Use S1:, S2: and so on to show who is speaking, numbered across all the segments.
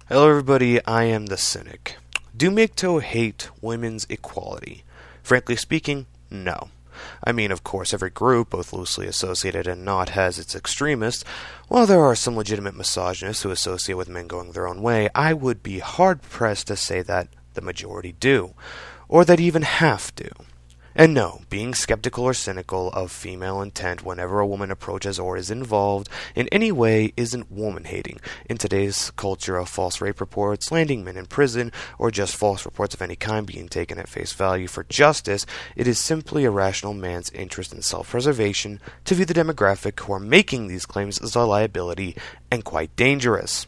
S1: Hello everybody, I am the Cynic. Do MGTOW hate women's equality? Frankly speaking, no. I mean, of course, every group, both loosely associated and not, has its extremists. While there are some legitimate misogynists who associate with men going their own way, I would be hard-pressed to say that the majority do, or that even half do. And no, being skeptical or cynical of female intent whenever a woman approaches or is involved in any way isn't woman-hating. In today's culture of false rape reports, landing men in prison, or just false reports of any kind being taken at face value for justice, it is simply a rational man's interest in self-preservation to view the demographic who are making these claims as a liability and quite dangerous.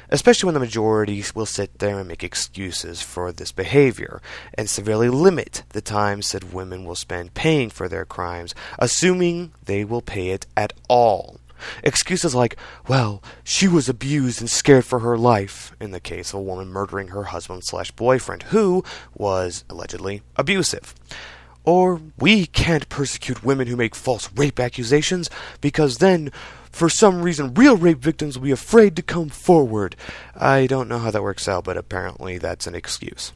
S1: Especially when the majority will sit there and make excuses for this behavior, and severely limit the time said women will spend paying for their crimes, assuming they will pay it at all. Excuses like, well, she was abused and scared for her life, in the case of a woman murdering her husband/boyfriend, who was allegedly abusive. Or, we can't persecute women who make false rape accusations, because then, for some reason, real rape victims will be afraid to come forward. I don't know how that works out, but apparently that's an excuse.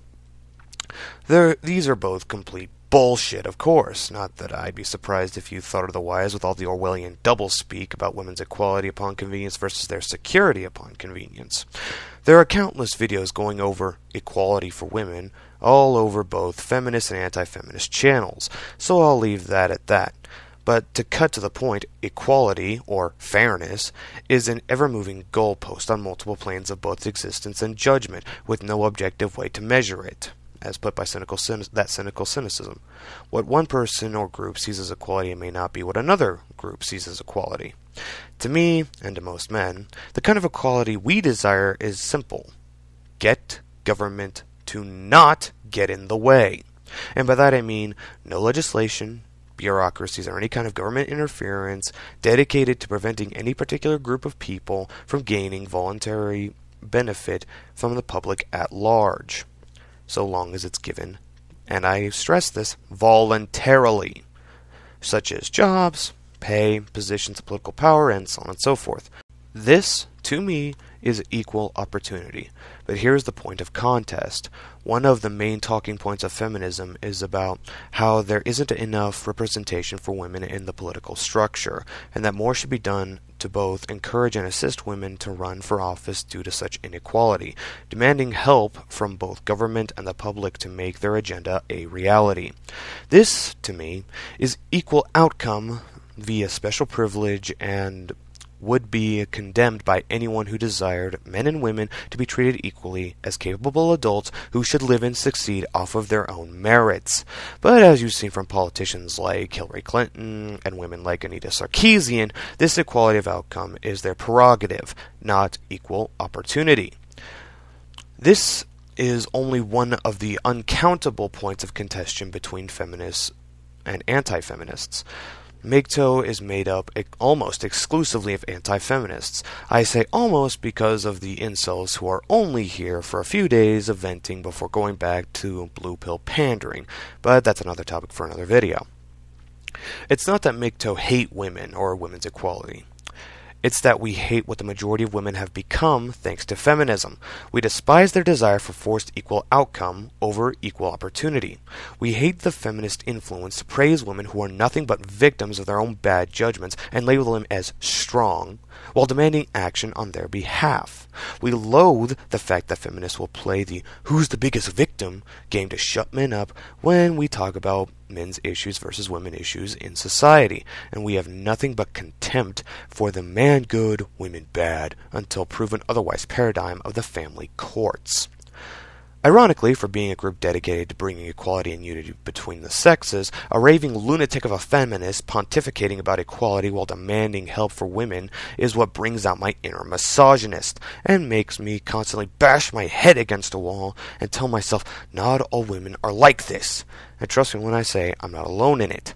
S1: These are both complete bullshit, of course. Not that I'd be surprised if you thought otherwise with all the Orwellian doublespeak about women's equality upon convenience versus their security upon convenience. There are countless videos going over equality for women all over both feminist and anti-feminist channels, so I'll leave that at that. But to cut to the point, equality, or fairness, is an ever-moving goalpost on multiple planes of both existence and judgment, with no objective way to measure it, as put by cynical cynicism. What one person or group sees as equality may not be what another group sees as equality. To me, and to most men, the kind of equality we desire is simple. Get government to not get in the way. And by that I mean no legislation, bureaucracies, or any kind of government interference dedicated to preventing any particular group of people from gaining voluntary benefit from the public at large, so long as it's given, and I stress this, voluntarily, such as jobs, pay, positions of political power, and so on and so forth. This, to me, is equal opportunity. But here's the point of contest. One of the main talking points of feminism is about how there isn't enough representation for women in the political structure, and that more should be done to both encourage and assist women to run for office due to such inequality, demanding help from both government and the public to make their agenda a reality. This, to me, is equal outcome via special privilege and would be condemned by anyone who desired men and women to be treated equally as capable adults who should live and succeed off of their own merits. But as you've seen from politicians like Hillary Clinton and women like Anita Sarkeesian, this equality of outcome is their prerogative, not equal opportunity. This is only one of the uncountable points of contention between feminists and anti-feminists. MGTOW is made up almost exclusively of anti-feminists. I say almost because of the incels who are only here for a few days of venting before going back to blue pill pandering, but that's another topic for another video. It's not that MGTOW hate women or women's equality. It's that we hate what the majority of women have become thanks to feminism. We despise their desire for forced equal outcome over equal opportunity. We hate the feminist influence to praise women who are nothing but victims of their own bad judgments and label them as strong, while demanding action on their behalf. We loathe the fact that feminists will play the who's the biggest victim game to shut men up when we talk about men's issues versus women issues in society, and we have nothing but contempt for the man good, women bad, until proven otherwise paradigm of the family courts. Ironically, for being a group dedicated to bringing equality and unity between the sexes, a raving lunatic of a feminist pontificating about equality while demanding help for women is what brings out my inner misogynist and makes me constantly bash my head against a wall and tell myself not all women are like this. And trust me when I say I'm not alone in it.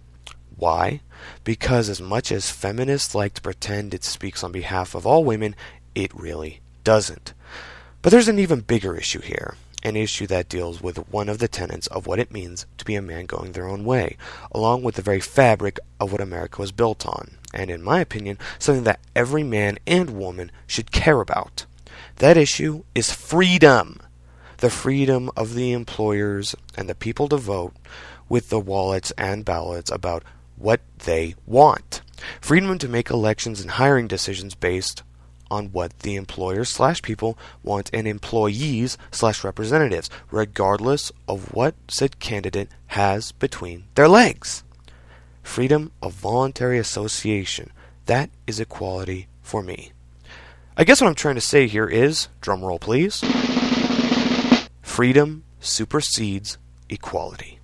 S1: Why? Because as much as feminists like to pretend it speaks on behalf of all women, it really doesn't. But there's an even bigger issue here. An issue that deals with one of the tenets of what it means to be a man going their own way, along with the very fabric of what America was built on, and in my opinion, something that every man and woman should care about. That issue is freedom. The freedom of the employers and the people to vote with the wallets and ballots about what they want. Freedom to make elections and hiring decisions based on what the employers/people want and employees/representatives, regardless of what said candidate has between their legs. Freedom of voluntary association. That is equality for me. I guess what I'm trying to say here is, drum roll please, freedom supersedes equality.